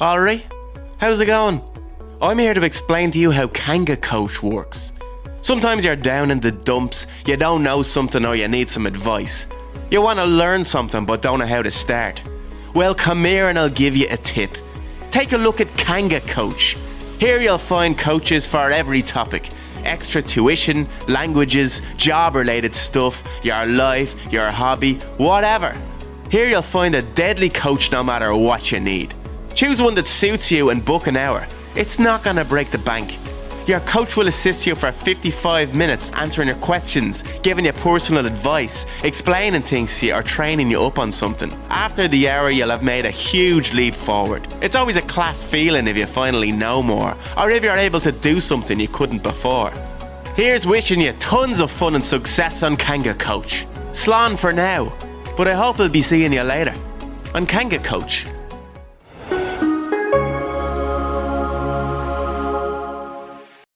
Alright, how's it going? I'm here to explain to you how Kangacoach works. Sometimes you're down in the dumps, you don't know something or you need some advice. You want to learn something but don't know how to start. Well, come here and I'll give you a tip. Take a look at Kangacoach. Here you'll find coaches for every topic. Extra tuition, languages, job-related stuff, your life, your hobby, whatever. Here you'll find a deadly coach no matter what you need. Choose one that suits you and book an hour. It's not going to break the bank. Your coach will assist you for 55 minutes, answering your questions, giving you personal advice, explaining things to you or training you up on something. After the hour, you'll have made a huge leap forward. It's always a class feeling if you finally know more, or if you're able to do something you couldn't before. Here's wishing you tons of fun and success on Kangacoach. Slán for now, but I hope I'll be seeing you later on Kangacoach.